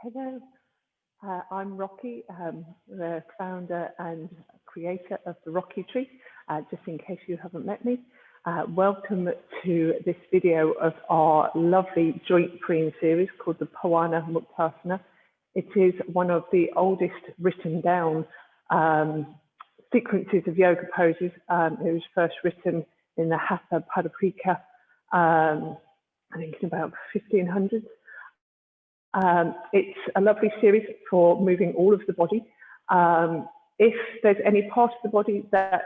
Hello, I'm Rocky, the founder and creator of the Rocky Tree, just in case you haven't met me. Welcome to this video of our lovely joint preen series called the Pawanmuktasana. It is one of the oldest written down sequences of yoga poses. It was first written in the Hatha Padapika, I think in about 1500s. It's a lovely series for moving all of the body. If there's any part of the body that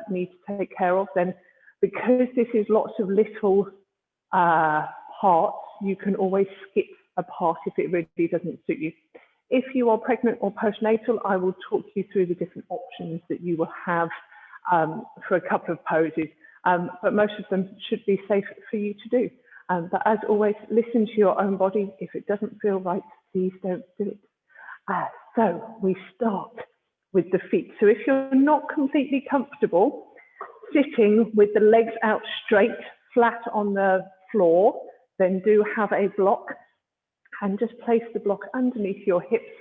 needs to take care of, then because this is lots of little parts, you can always skip a part if it really doesn't suit you. If you are pregnant or postnatal, I will talk you through the different options that you will have for a couple of poses, but most of them should be safe for you to do. But as always, listen to your own body. If it doesn't feel right, please don't do it. So we start with the feet. So if you're not completely comfortable sitting with the legs out straight, flat on the floor, then do have a block and just place the block underneath your hips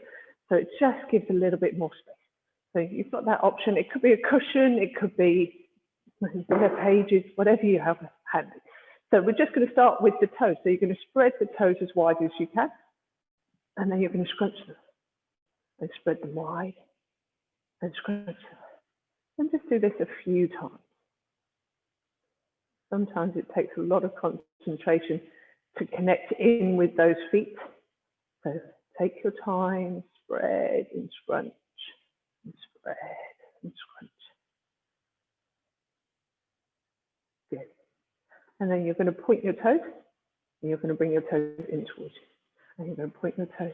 so it just gives a little bit more space. So you've got that option. It could be a cushion, it could be pages, whatever you have handy. So we're just going to start with the toes. So you're going to spread the toes as wide as you can, and then you're going to scrunch them and spread them wide and scrunch them. And just do this a few times. Sometimes it takes a lot of concentration to connect in with those feet. So take your time, spread and scrunch, and spread and scrunch. Good. And then you're going to point your toes, and you're going to bring your toes in towards you. And you're going to point your toes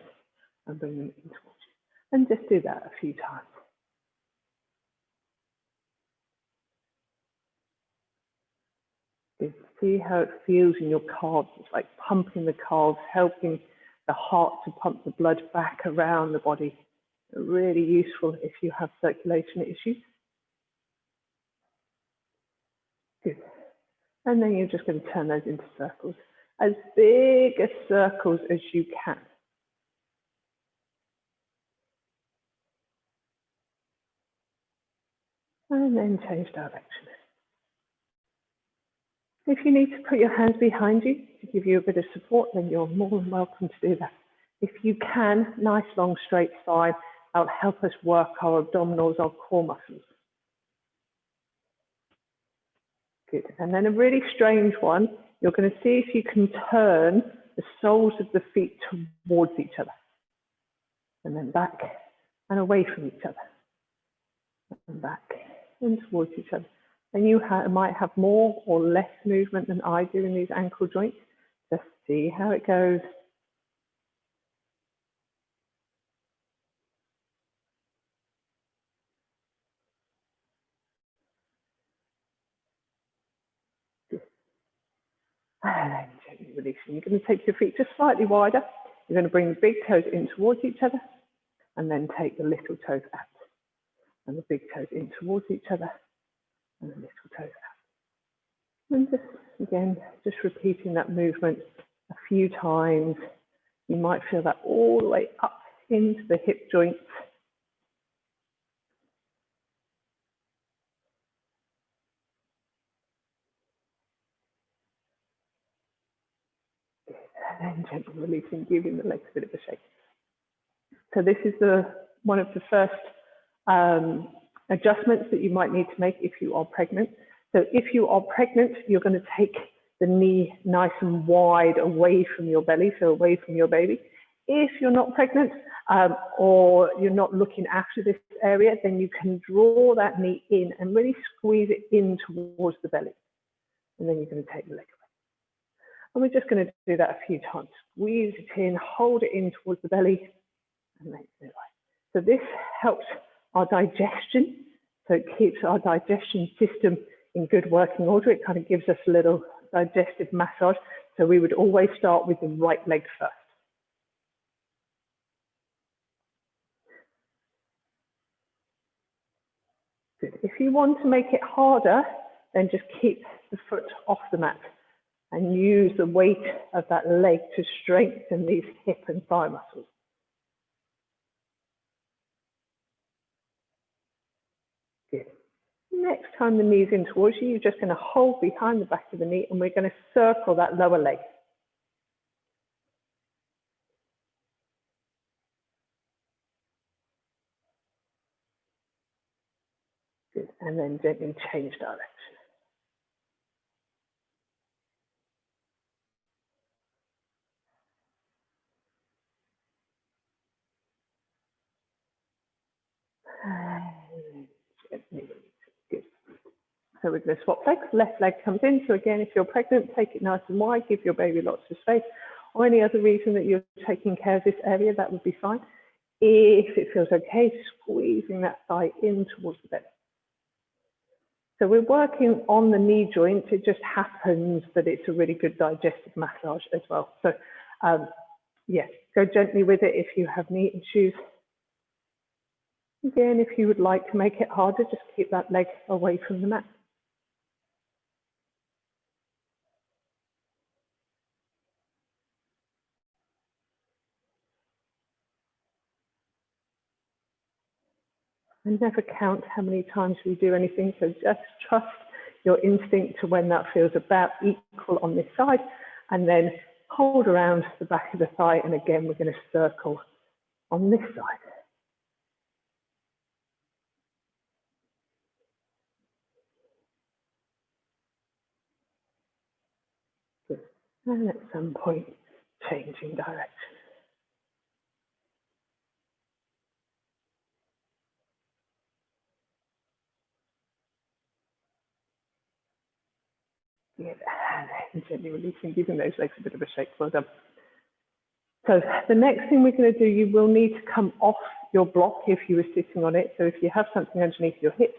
and bring them in towards you. And just do that a few times. Good. See how it feels in your calves. It's like pumping the calves, helping the heart to pump the blood back around the body. Really useful if you have circulation issues. Good. And then you're just going to turn those into circles, as big as circles as you can. And then change direction. If you need to put your hands behind you to give you a bit of support, then you're more than welcome to do that. If you can, nice long straight spine, that'll help us work our abdominals, our core muscles. Good. And then a really strange one, you're going to see if you can turn the soles of the feet towards each other. And then back and away from each other. And back and towards each other. And you might have more or less movement than I do in these ankle joints. Just see how it goes. And then gently releasing. You're going to take your feet just slightly wider. You're going to bring the big toes in towards each other, and then take the little toes out. And the big toes in towards each other, and the little toes out. And just, again, just repeating that movement a few times. You might feel that all the way up into the hip joints. And then gently releasing, giving the legs a bit of a shake. So this is one of the first adjustments that you might need to make if you are pregnant. So if you are pregnant, you're going to take the knee nice and wide away from your belly, so away from your baby. If you're not pregnant or you're not looking after this area, then you can draw that knee in and really squeeze it in towards the belly. And then you're going to take the leg away. And we're just going to do that a few times. Squeeze it in, hold it in towards the belly, and make it away. So this helps our digestion. So it keeps our digestion system in good working order. It kind of gives us a little digestive massage. So we would always start with the right leg first. Good. If you want to make it harder, then just keep the foot off the mat and use the weight of that leg to strengthen these hip and thigh muscles. Good. Next time the knee's in towards you, you're just going to hold behind the back of the knee and we're going to circle that lower leg. Good. And then gently change direction. And gently release. Good. So we're going to swap legs. Left leg comes in. So again, if you're pregnant, take it nice and wide. Give your baby lots of space. Or any other reason that you're taking care of this area, that would be fine. If it feels okay, squeezing that thigh in towards the belly. So we're working on the knee joint. It just happens that it's a really good digestive massage as well. So yes, go gently with it if you have knee issues. Again, if you would like to make it harder, just keep that leg away from the mat. And never count how many times we do anything, so just trust your instinct to when that feels about equal on this side, and then hold around the back of the thigh, and again, we're going to circle on this side. Good. And at some point, changing direction. Good. And gently releasing, giving those legs a bit of a shake. Well done. So the next thing we're going to do, you will need to come off your block if you were sitting on it. So if you have something underneath your hips,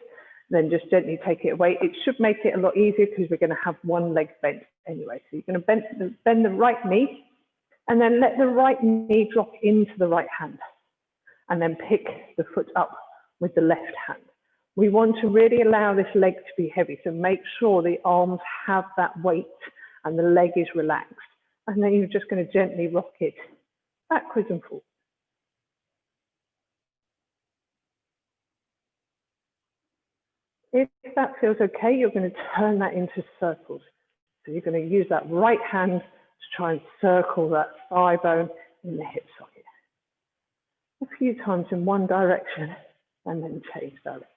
then just gently take it away. It should make it a lot easier because we're going to have one leg bent anyway. So you're going to bend the right knee and then let the right knee drop into the right hand and then pick the foot up with the left hand. We want to really allow this leg to be heavy. So make sure the arms have that weight and the leg is relaxed. And then you're just going to gently rock it backwards and forwards. If that feels okay, you're going to turn that into circles. So you're going to use that right hand to try and circle that thigh bone in the hip socket. A few times in one direction and then change direction.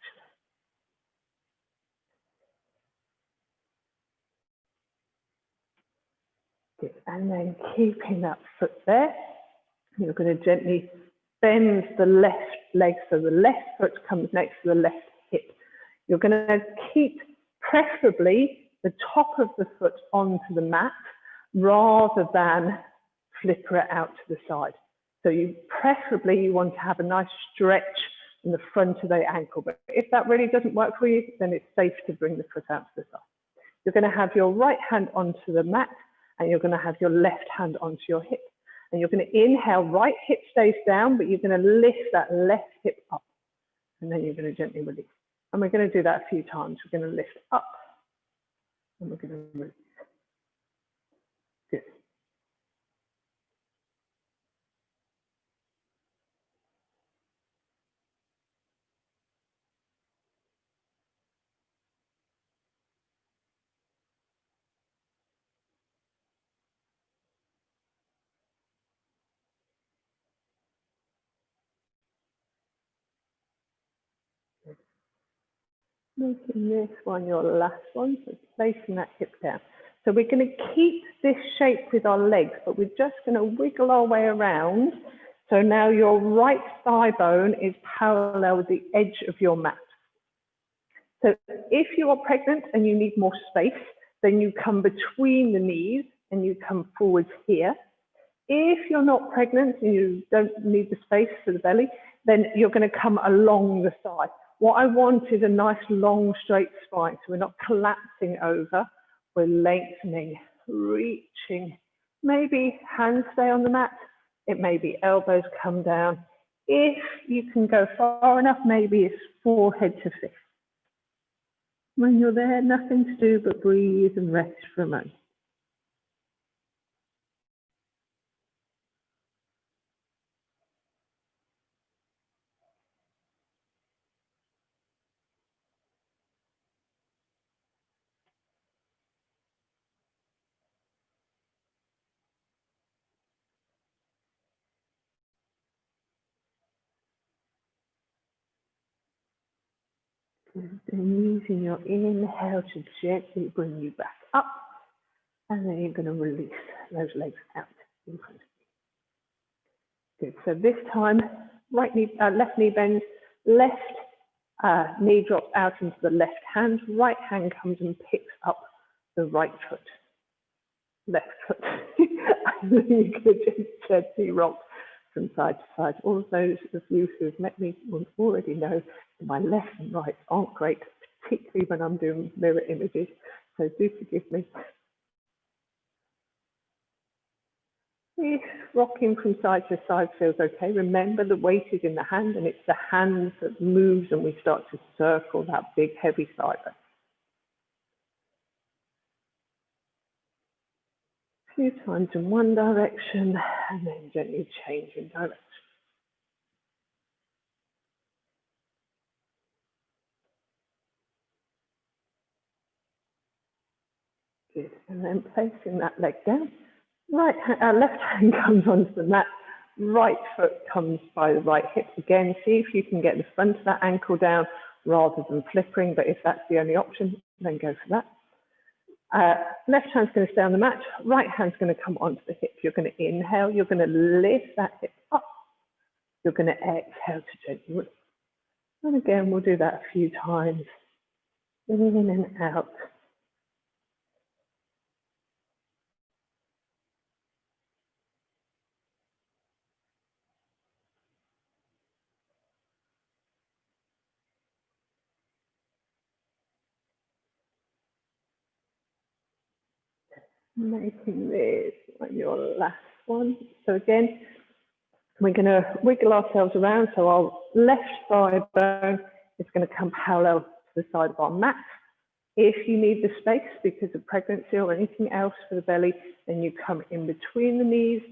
Good. And then keeping that foot there, you're going to gently bend the left leg so the left foot comes next to the left hip. You're going to keep preferably the top of the foot onto the mat rather than flipper it out to the side. So you want to have a nice stretch in the front of the ankle. But if that really doesn't work for you, then it's safe to bring the foot out to the side. You're going to have your right hand onto the mat and you're going to have your left hand onto your hip. And you're going to inhale, right hip stays down, but you're going to lift that left hip up. And then you're going to gently release. And we're going to do that a few times. We're going to lift up and we're going to release. Good. Making this one your last one, so placing that hip down. So we're going to keep this shape with our legs, but we're just going to wiggle our way around. So now your right thigh bone is parallel with the edge of your mat. So if you are pregnant and you need more space, then you come between the knees and you come forwards here. If you're not pregnant and you don't need the space for the belly, then you're going to come along the side. What I want is a nice long straight spine. So we're not collapsing over, we're lengthening, reaching. Maybe hands stay on the mat. It may be elbows come down. If you can go far enough, maybe it's forehead to fist. When you're there, nothing to do but breathe and rest for a moment. And using your inhale to gently bring you back up. And then you're going to release those legs out in front of you. Good. So this time, left knee bends, left knee drops out into the left hand, right hand comes and picks up the right foot. Left foot. And then you can just gently rock from side to side. All of those of you who have met me will already know that my left and right aren't great, particularly when I'm doing mirror images. So do forgive me. If rocking from side to side feels okay, remember the weight is in the hand and it's the hand that moves and we start to circle that big heavy fiber. A few times in one direction and then gently change in direction. Good. And then placing that leg down. Left hand comes onto the mat, right foot comes by the right hip again. See if you can get the front of that ankle down rather than flippering, but if that's the only option, then go for that. Left hand's going to stay on the mat, right hand's going to come onto the hip. You're going to inhale, you're going to lift that hip up. You're going to exhale to gently release. And again, we'll do that a few times. In and out. Making this your last one. So again, we're going to wiggle ourselves around. So our left thigh bone is going to come parallel to the side of our mat. If you need the space because of pregnancy or anything else for the belly, then you come in between the knees.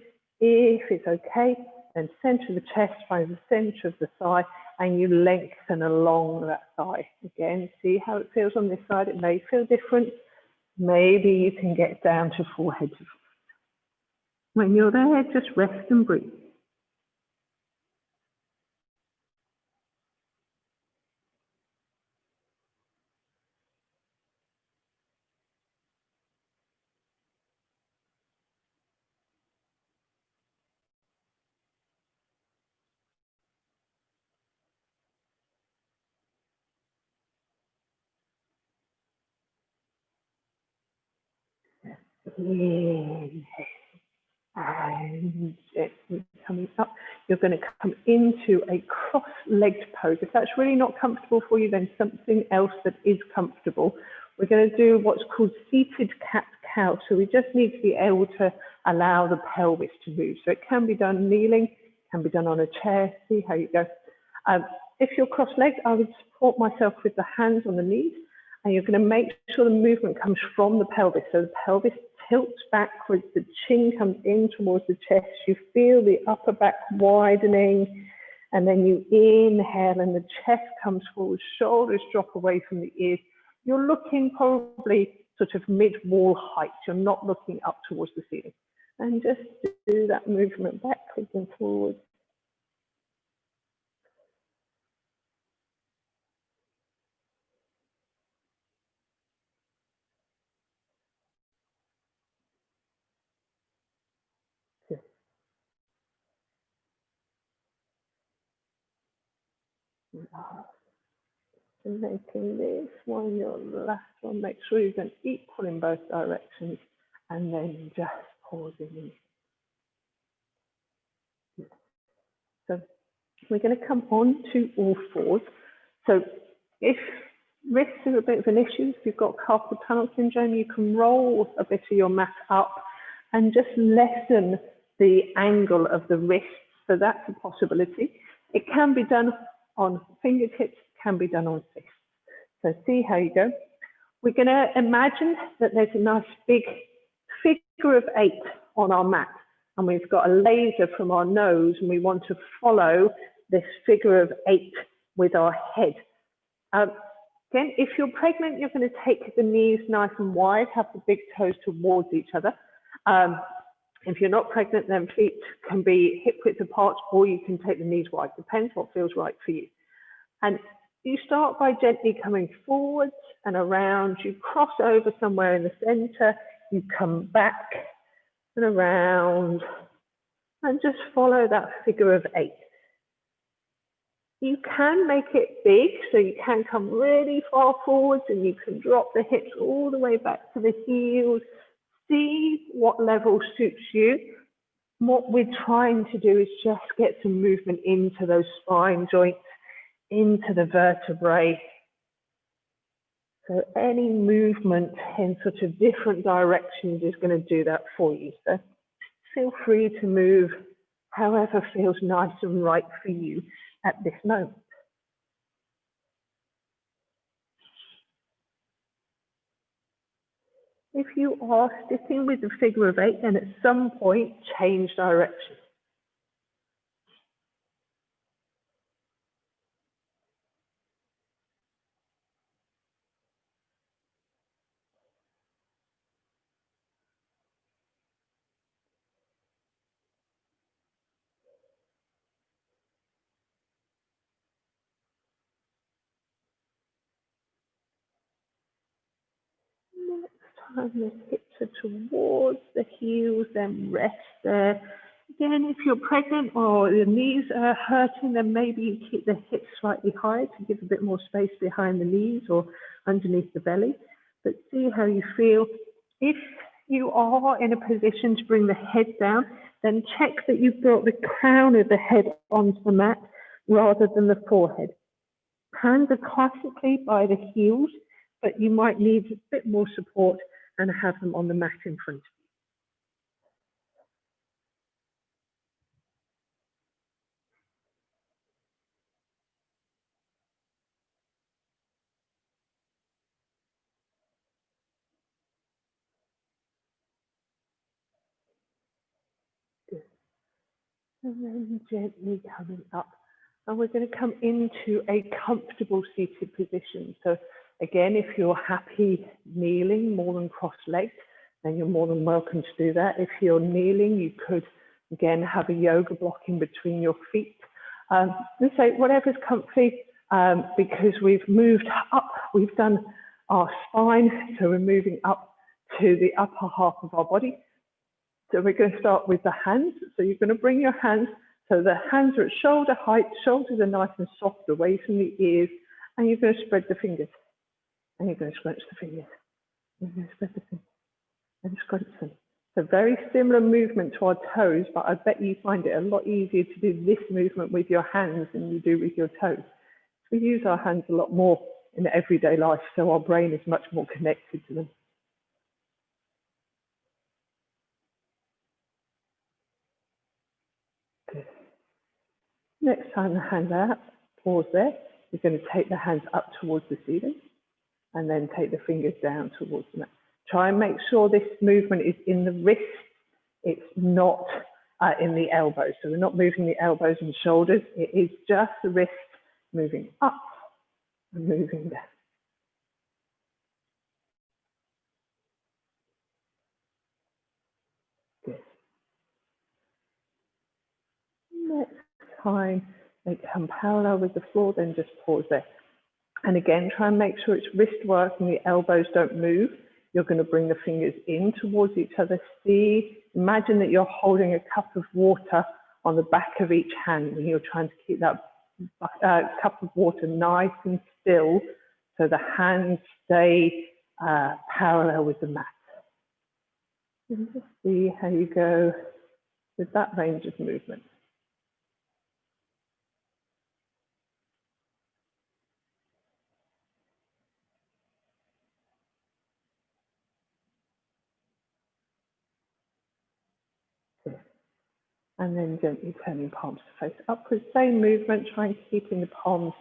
If it's okay, then center of the chest, find the center of the thigh, and you lengthen along that thigh. Again, see how it feels on this side. It may feel different. Maybe you can get down to forehead to foot. When you're there, just rest and breathe. Inhale. And gently coming up, you're going to come into a cross-legged pose. If that's really not comfortable for you, then something else that is comfortable. We're going to do what's called seated cat-cow. So we just need to be able to allow the pelvis to move. So it can be done kneeling, can be done on a chair. See how you go. If you're cross-legged, I would support myself with the hands on the knees, and you're going to make sure the movement comes from the pelvis. So the pelvis tilts backwards, the chin comes in towards the chest, you feel the upper back widening, and then you inhale and the chest comes forward, shoulders drop away from the ears. You're looking probably sort of mid-wall height, you're not looking up towards the ceiling. And just do that movement backwards and forwards. And making this one your last one. Make sure you're going equal in both directions, and then just pausing in. So we're going to come on to all fours. So if wrists are a bit of an issue, if you've got carpal tunnel syndrome, you can roll a bit of your mat up and just lessen the angle of the wrists. So that's a possibility. It can be done on fingertips, can be done on fists. So see how you go. We're going to imagine that there's a nice big figure of 8 on our mat, and we've got a laser from our nose, and we want to follow this figure of 8 with our head. Again, if you're pregnant, you're going to take the knees nice and wide, have the big toes towards each other. If you're not pregnant, then feet can be hip width apart, or you can take the knees wide. Depends what feels right for you. And You start by gently coming forwards and around. You cross over somewhere in the center. You come back and around and just follow that figure of 8. You can make it big, so you can come really far forwards and you can drop the hips all the way back to the heels. See what level suits you. What we're trying to do is just get some movement into those spine joints, into the vertebrae. So any movement in sort of different directions is going to do that for you. So feel free to move however feels nice and right for you at this moment. If you are sticking with the figure of 8, then at some point change direction. Next time the hips are towards the heels, then rest there. Again, if you're pregnant or your knees are hurting, then maybe you keep the hips slightly higher to give a bit more space behind the knees or underneath the belly. But see how you feel. If you are in a position to bring the head down, then check that you've brought the crown of the head onto the mat rather than the forehead. Hands are classically by the heels, but you might need a bit more support and have them on the mat in front of you. And then gently coming up. And we're going to come into a comfortable seated position. So again, if you're happy kneeling more than cross-legged, then you're more than welcome to do that. If you're kneeling, you could, again, have a yoga block in between your feet. And so whatever's comfy, because we've moved up, we've done our spine, so we're moving up to the upper half of our body. So we're going to start with the hands. So you're going to bring your hands, so the hands are at shoulder height, shoulders are nice and soft away from the ears, and you're going to spread the fingers. And you're going to scrunch the fingers. You're going to spread the fingers and scrunch them. So very similar movement to our toes, but I bet you find it a lot easier to do this movement with your hands than you do with your toes. We use our hands a lot more in everyday life, so our brain is much more connected to them. Good. Next time the hands out, pause there. You're going to take the hands up towards the ceiling and then take the fingers down towards the mat. Try and make sure this movement is in the wrist. It's not in the elbows. So we're not moving the elbows and shoulders. It is just the wrist moving up and moving down. Good. Next time they come parallel with the floor, then just pause there. And again, try and make sure it's wrist work and the elbows don't move. You're going to bring the fingers in towards each other. See, imagine that you're holding a cup of water on the back of each hand and you're trying to keep that cup of water nice and still so the hands stay parallel with the mat. And just see how you go with that range of movement. And then gently turning palms to face upwards. Same movement, trying to keep the palms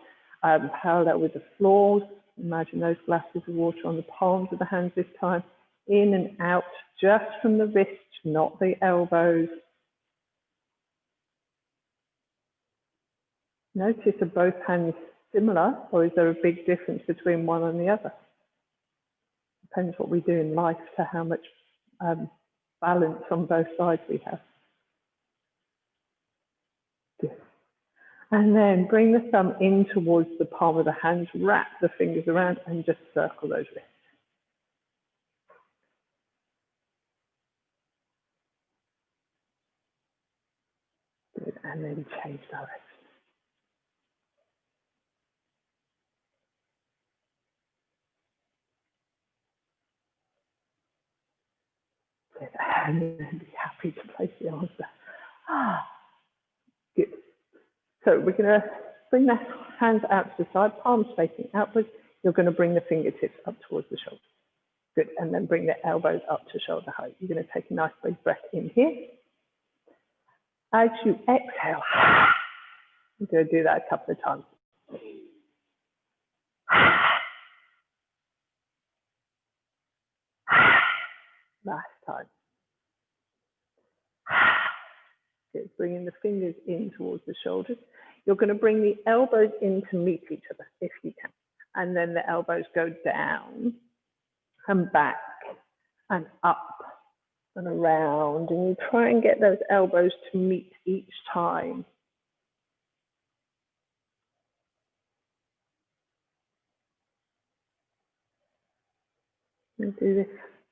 parallel with the floors. Imagine those glasses of water on the palms of the hands this time. In and out, just from the wrists, not the elbows. Notice, are both hands similar, or is there a big difference between one and the other? Depends what we do in life to how much balance on both sides we have. Good. And then bring the thumb in towards the palm of the hands, wrap the fingers around and just circle those wrists. Good. And then change direction. Good. And then be happy to place the arms there. Good. So we're going to bring the hands out to the side, palms facing outwards. You're going to bring the fingertips up towards the shoulders. Good. And then bring the elbows up to shoulder height. You're going to take a nice big breath in here. As you exhale, you're going to do that a couple of times. Last time. Good. Bringing the fingers in towards the shoulders. You're going to bring the elbows in to meet each other if you can. And then the elbows go down and back and up and around. And you try and get those elbows to meet each time. We do this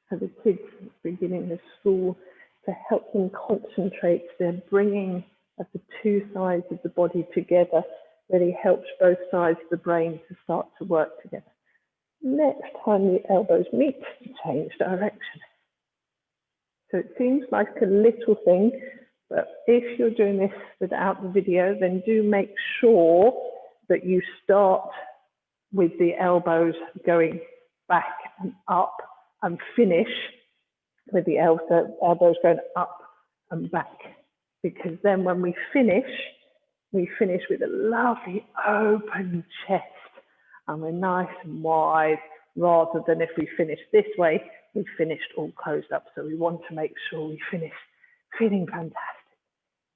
for the kids at the beginning of school to help them concentrate. They're bringing of the two sides of the body together really helps both sides of the brain to start to work together. Next time the elbows meet, change direction. So it seems like a little thing, but if you're doing this without the video, then do make sure that you start with the elbows going back and up and finish with the elbows going up and back. Because then when we finish with a lovely open chest and we're nice and wide, rather than if we finish this way, we finished all closed up. So we want to make sure we finish feeling fantastic.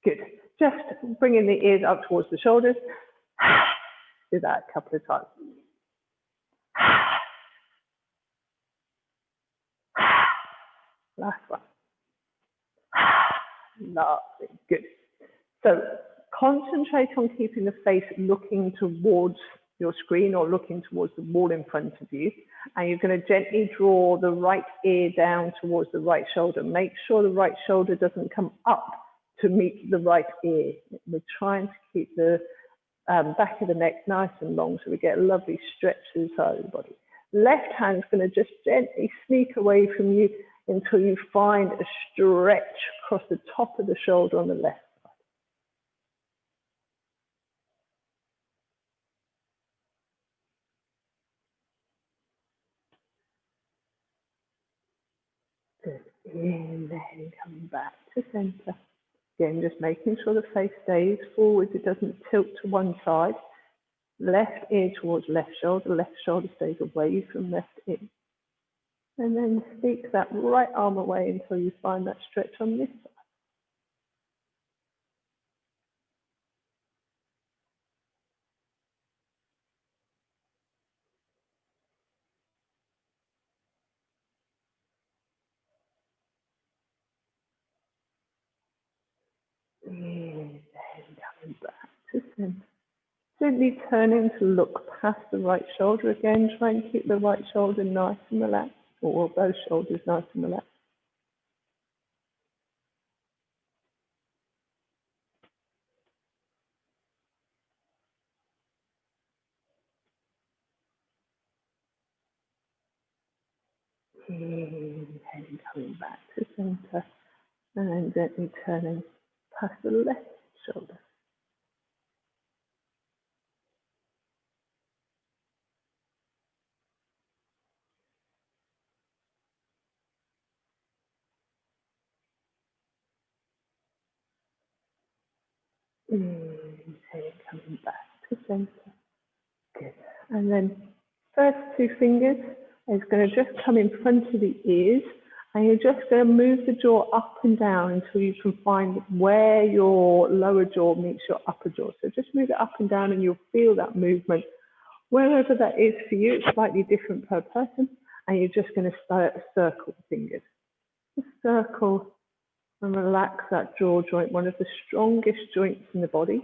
Good. Just bringing the ears up towards the shoulders. Do that a couple of times. Last one. Lovely. Good. So concentrate on keeping the face looking towards your screen or looking towards the wall in front of you. And you're going to gently draw the right ear down towards the right shoulder. Make sure the right shoulder doesn't come up to meet the right ear. We're trying to keep the back of the neck nice and long so we get a lovely stretch to the side of the body. Left hand's going to just gently sneak away from you until you find a stretch across the top of the shoulder on the left side. Good. Inhaling, coming back to center. Again, just making sure the face stays forward, it doesn't tilt to one side. Left ear towards left shoulder stays away from left ear. And then sneak that right arm away until you find that stretch on this side. Inhaling, coming back to center. Gently turning to look past the right shoulder again. Try and keep the right shoulder nice and relaxed, or both shoulders nice and relaxed. Inhaling, coming back to center. And then gently turning past the left shoulder. Inhaling, coming back to center. Good. And then first two fingers is going to just come in front of the ears, and you're just going to move the jaw up and down until you can find where your lower jaw meets your upper jaw. So just move it up and down and you'll feel that movement. Wherever that is for you, it's slightly different per person, and you're just going to start a circle the fingers. Just circle and relax that jaw joint, one of the strongest joints in the body.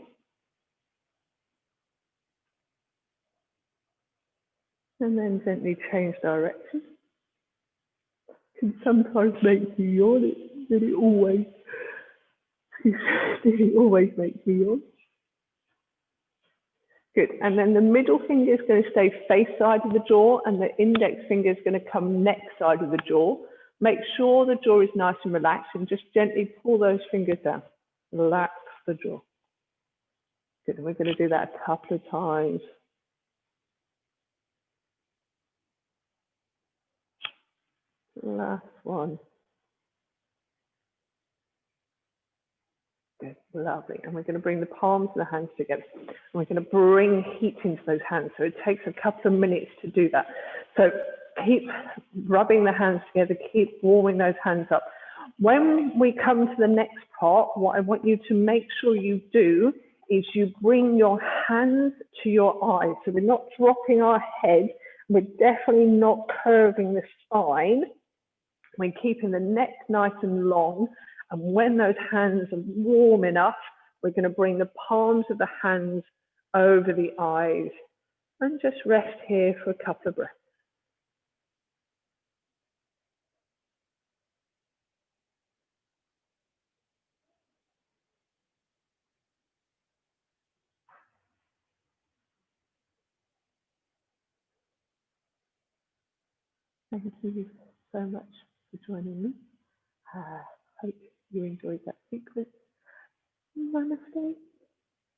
And then gently change direction. Can sometimes make you yawn. It really always makes me yawn. Good. And then the middle finger is going to stay face side of the jaw, and the index finger is going to come neck side of the jaw. Make sure the jaw is nice and relaxed, and just gently pull those fingers down. Relax the jaw. Good. And we're going to do that a couple of times. Last one. Good, lovely. And we're going to bring the palms of the hands together. And we're going to bring heat into those hands. So it takes a couple of minutes to do that. So keep rubbing the hands together, keep warming those hands up. When we come to the next part, what I want you to make sure you do is you bring your hands to your eyes. So we're not dropping our head. We're definitely not curving the spine. We're keeping the neck nice and long. And when those hands are warm enough, we're going to bring the palms of the hands over the eyes and just rest here for a couple of breaths. Thank you so much for joining me. Hope you enjoyed that sequence. Namaste.